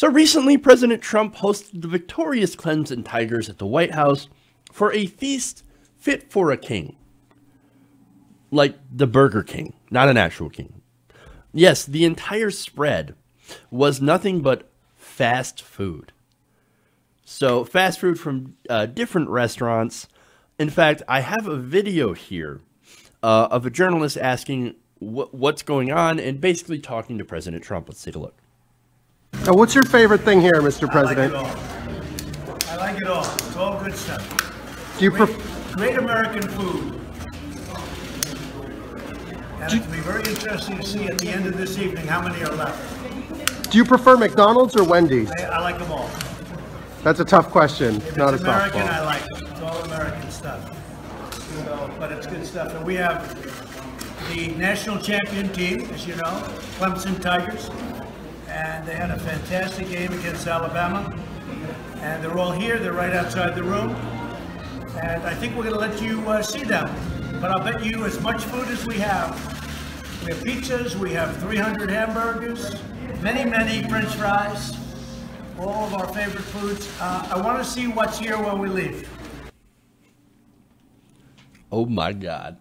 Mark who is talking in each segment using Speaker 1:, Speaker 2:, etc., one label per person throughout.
Speaker 1: So recently, President Trump hosted the victorious Clemson Tigers at the White House for a feast fit for a king. Like the Burger King, not an actual king. Yes, the entire spread was nothing but fast food. So fast food from different restaurants. In fact, I have a video here of a journalist asking what's going on and basically talking to President Trump. Let's take a look.
Speaker 2: Now, what's your favorite thing here, Mr. President?
Speaker 3: I like it all. It's all good stuff.
Speaker 2: Do you
Speaker 3: great American food. And it'll be very interesting to see at the end of this evening how many are left.
Speaker 2: Do you prefer McDonald's or Wendy's?
Speaker 3: I like them all.
Speaker 2: That's a tough question.
Speaker 3: If
Speaker 2: not
Speaker 3: it's
Speaker 2: a
Speaker 3: American,
Speaker 2: softball.
Speaker 3: I like it. It's all American stuff. So, but it's good stuff. And we have the national champion team, as you know, Clemson Tigers. And they had a fantastic game against Alabama. And they're all here. They're right outside the room. And I think we're going to let you see them. But I'll bet you as much food as we have. We have pizzas, we have 300 hamburgers, many French fries, all of our favorite foods. I want to see what's here when we leave.
Speaker 1: Oh my God.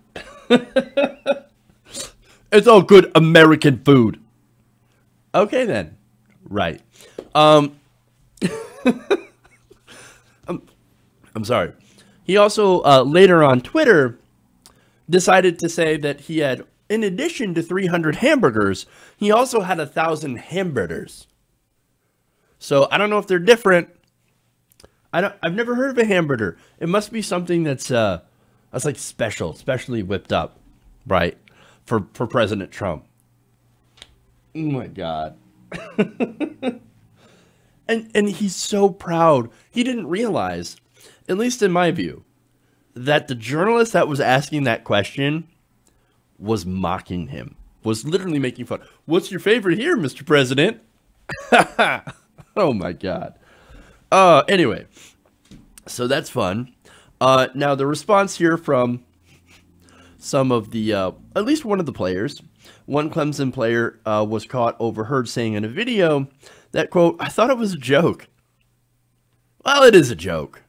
Speaker 1: It's all good American food. Okay then. Right. I'm sorry. He also later on Twitter decided to say that he had, in addition to 300 hamburgers, he also had 1,000 hamburgers. So I don't know if they're different. I've never heard of a hamburger. It must be something that's like special, specially whipped up, right? For President Trump. Oh my God. and he's so proud. He didn't realize, at least in my view, that the journalist that was asking that question was mocking him, was literally making fun. What's your favorite here, Mr. President? Oh my God. Anyway, so that's fun. Now the response here from some of the, at least one of the players, one Clemson player was caught overheard saying in a video that, quote, "I thought it was a joke." Well, it is a joke.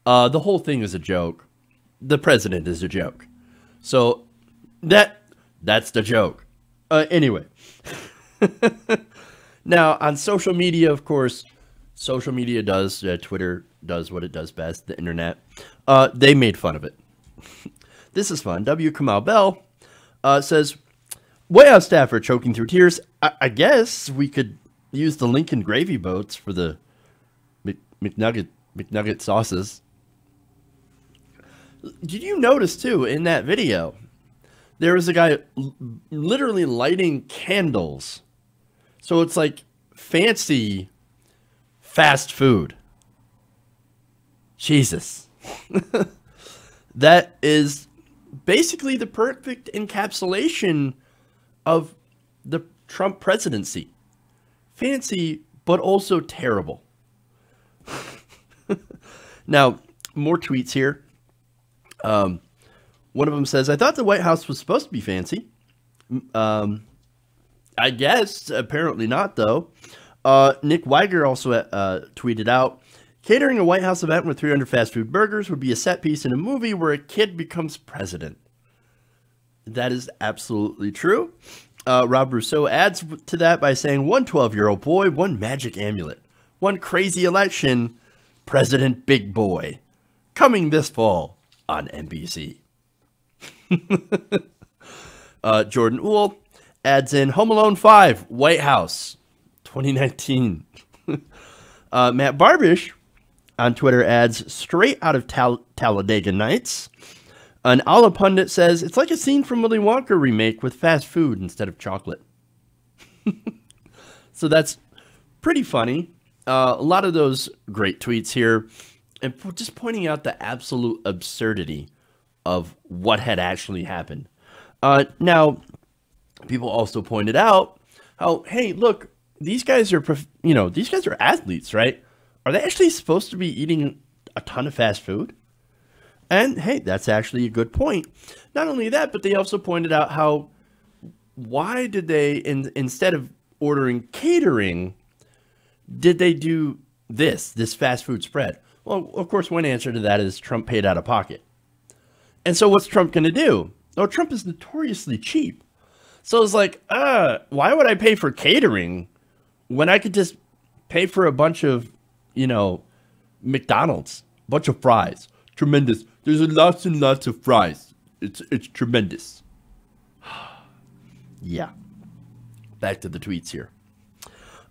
Speaker 1: The whole thing is a joke. The president is a joke. So that's the joke. Anyway. Now, on social media, of course, social media does, Twitter does what it does best, the internet. They made fun of it. This is fun. W. Kamal Bell says, White House staff are choking through tears. I guess we could use the Lincoln gravy boats for the McNugget sauces. Did you notice, too, in that video, there was a guy literally lighting candles. So it's like fancy fast food. Jesus. That is basically the perfect encapsulation of the Trump presidency. Fancy, but also terrible. Now, more tweets here. One of them says, I thought the White House was supposed to be fancy. I guess, apparently not, though. Nick Weiger also tweeted out, catering a White House event with 300 fast food burgers would be a set piece in a movie where a kid becomes president. That is absolutely true. Rob Rousseau adds to that by saying, one 12-year-old boy, one magic amulet, one crazy election, President Big Boy, coming this fall on NBC. Jordan Uhl adds in Home Alone 5, White House, 2019. Matt Barbish on Twitter adds, straight out of Talladega Nights. An Ala pundit says, it's like a scene from Willy Wonka remake with fast food instead of chocolate. So that's pretty funny. A lot of those great tweets here. And just pointing out the absolute absurdity of what had actually happened. Now, people also pointed out how, hey, look, these guys are, these guys are athletes, right? Are they actually supposed to be eating a ton of fast food? And hey, that's actually a good point. Not only that, but they also pointed out how, why did they, instead of ordering catering, did they do this fast food spread? Well, of course, one answer to that is Trump paid out of pocket. And so what's Trump going to do? Oh, Trump is notoriously cheap. So it's like, why would I pay for catering when I could just pay for a bunch of, McDonald's, a bunch of fries. Tremendous. There's lots and lots of fries. It's tremendous. Yeah. Back to the tweets here.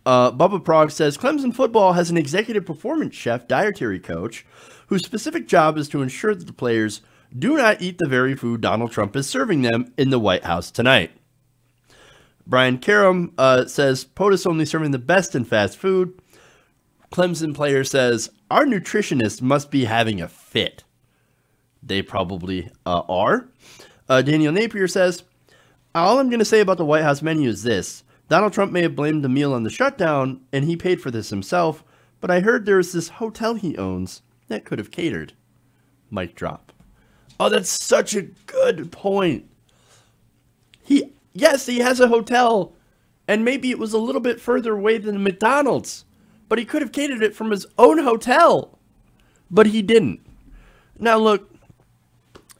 Speaker 1: Bubba Prague says, Clemson football has an executive performance chef, dietary coach, whose specific job is to ensure that the players do not eat the very food Donald Trump is serving them in the White House tonight. Brian Karam says, POTUS only serving the best in fast food. Clemson player says, our nutritionist must be having a fit. They probably are. Daniel Napier says, all I'm going to say about the White House menu is this. Donald Trump may have blamed the meal on the shutdown, and he paid for this himself, but I heard there's this hotel he owns that could have catered. Mic drop. Oh, that's such a good point. Yes, he has a hotel, and maybe it was a little bit further away than McDonald's, but he could have catered it from his own hotel, but he didn't. Now, look,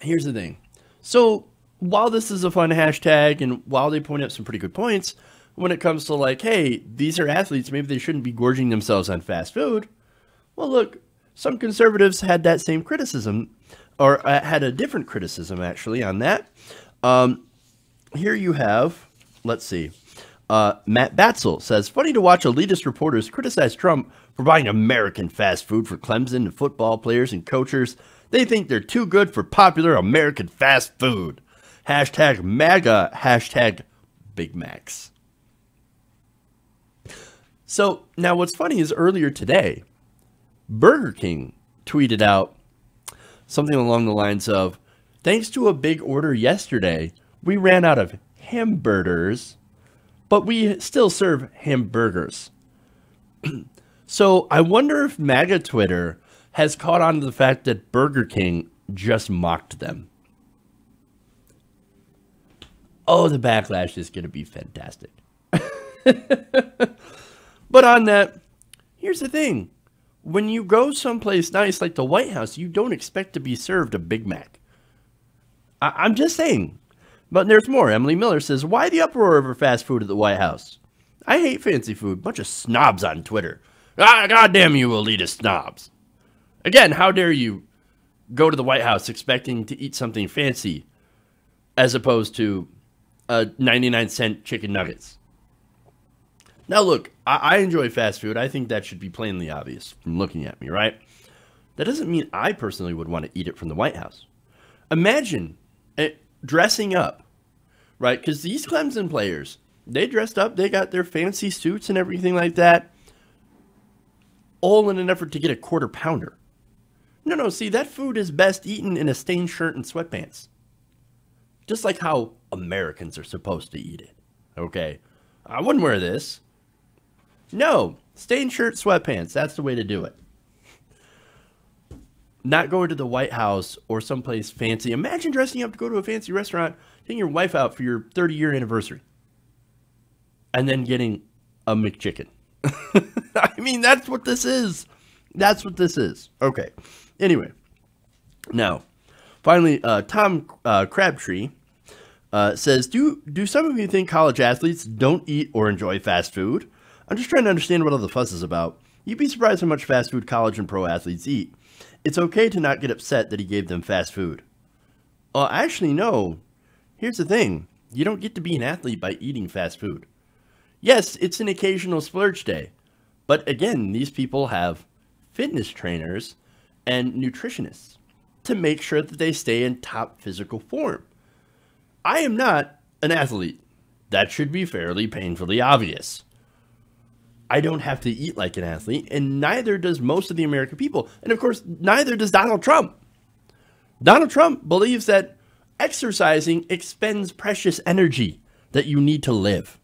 Speaker 1: here's the thing. So, while this is a fun hashtag, and while they point out some pretty good points, when it comes to like, hey, these are athletes, maybe they shouldn't be gorging themselves on fast food. Well, look, some conservatives had that same criticism, or had a different criticism, actually, on that. Here you have, let's see, Matt Batzel says, funny to watch elitist reporters criticize Trump for buying American fast food for Clemson and football players and coaches. They think they're too good for popular American fast food. Hashtag MAGA, hashtag Big Macs. So now what's funny is earlier today, Burger King tweeted out something along the lines of, thanks to a big order yesterday, we ran out of hamburgers, but we still serve hamburgers. So I wonder if MAGA Twitter has caught on to the fact that Burger King just mocked them. Oh, the backlash is going to be fantastic. But on that, here's the thing. When you go someplace nice like the White House, you don't expect to be served a Big Mac. I'm just saying. But there's more. Emily Miller says, why the uproar over fast food at the White House? I hate fancy food. Bunch of snobs on Twitter. God damn you elitist snobs. Again, how dare you go to the White House expecting to eat something fancy as opposed to 99-cent chicken nuggets. Now, look, I enjoy fast food. I think that should be plainly obvious from looking at me, right? That doesn't mean I personally would want to eat it from the White House. Imagine dressing up, right? Because these Clemson players, they dressed up. They got their fancy suits and everything like that, all in an effort to get a quarter pounder. No, see, that food is best eaten in a stained shirt and sweatpants. Just like how Americans are supposed to eat it, okay? I wouldn't wear this. No, stained shirt, sweatpants. That's the way to do it. Not going to the White House or someplace fancy. Imagine dressing up to go to a fancy restaurant, taking your wife out for your 30-year anniversary, and then getting a McChicken. I mean, that's what this is. That's what this is. Okay. Anyway. Now, finally, Tom Crabtree says, do some of you think college athletes don't eat or enjoy fast food? I'm just trying to understand what all the fuss is about. You'd be surprised how much fast food college and pro athletes eat. It's okay to not get upset that he gave them fast food. Actually, no. Here's the thing. You don't get to be an athlete by eating fast food. Yes, it's an occasional splurge day. But again, these people have fitness trainers and nutritionists to make sure that they stay in top physical form. I am not an athlete. That should be fairly painfully obvious. I don't have to eat like an athlete, and neither does most of the American people. And of course, neither does Donald Trump. Donald Trump believes that exercising expends precious energy that you need to live,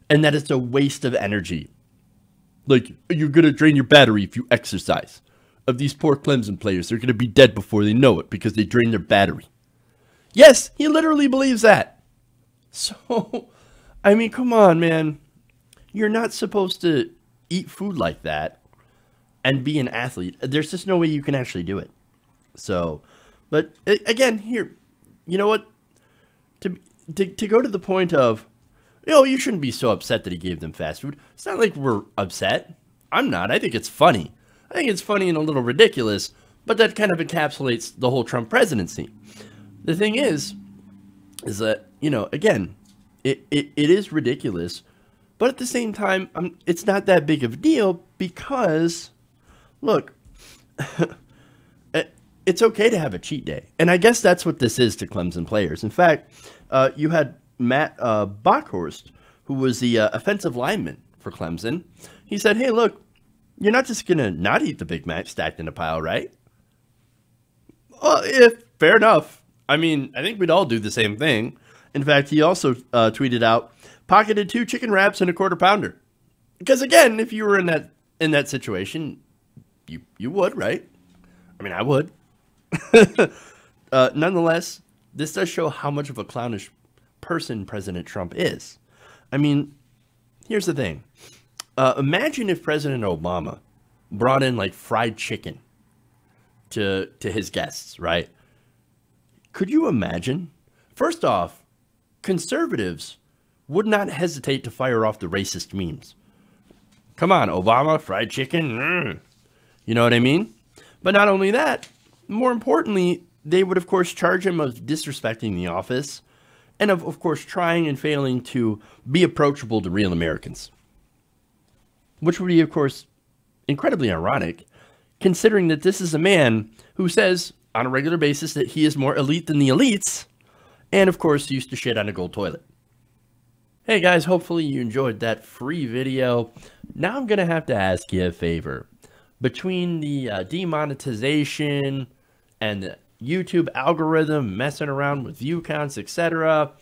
Speaker 1: and that it's a waste of energy. Like, you're going to drain your battery if you exercise. Of these poor Clemson players, they're going to be dead before they know it because they drained their battery. Yes, he literally believes that. So, I mean, come on, man. You're not supposed to eat food like that and be an athlete. There's just no way you can actually do it. So, but again, here, you know what? To go to the point of, you shouldn't be so upset that he gave them fast food. It's not like we're upset. I'm not. I think it's funny. I think it's funny and a little ridiculous, but that kind of encapsulates the whole Trump presidency. The thing is that, again, it is ridiculous, but at the same time, it's not that big of a deal because, look, it's okay to have a cheat day. And I guess that's what this is to Clemson players. In fact, you had Matt Bockhorst, who was the offensive lineman for Clemson. He said, hey, look, you're not just going to not eat the Big Mac stacked in a pile, right? Well, fair enough. I mean, I think we'd all do the same thing. In fact, he also tweeted out, pocketed 2 chicken wraps and a quarter pounder. Because again, if you were in that situation, you would, right? I mean, I would. Nonetheless, this does show how much of a clownish person President Trump is. I mean, here's the thing. Imagine if President Obama brought in like fried chicken to his guests, right? Could you imagine? First off, conservatives would not hesitate to fire off the racist memes. Come on, Obama, fried chicken. You know what I mean? But not only that, more importantly, they would, of course, charge him of disrespecting the office and, of course, trying and failing to be approachable to real Americans. Which would be, of course, incredibly ironic, considering that this is a man who says on a regular basis that he is more elite than the elites and, of course, used to shit on a gold toilet. Hey, guys, hopefully you enjoyed that free video. Now I'm going to have to ask you a favor. Between the demonetization and the YouTube algorithm messing around with view counts, etc.,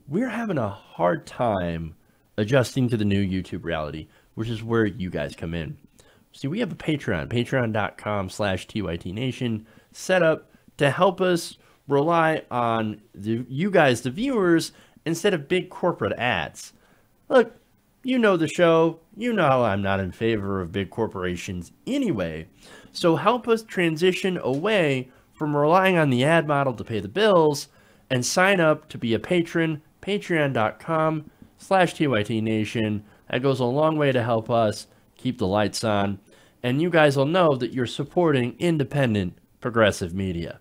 Speaker 1: we're having a hard time adjusting to the new YouTube reality, which is where you guys come in. See, we have a Patreon, patreon.com/TYTNation, set up to help us rely on you guys, the viewers, instead of big corporate ads. Look, you know the show. You know I'm not in favor of big corporations anyway. So help us transition away from relying on the ad model to pay the bills and sign up to be a patron, patreon.com/TYTNation. That goes a long way to help us keep the lights on. And you guys will know that you're supporting independent, progressive media.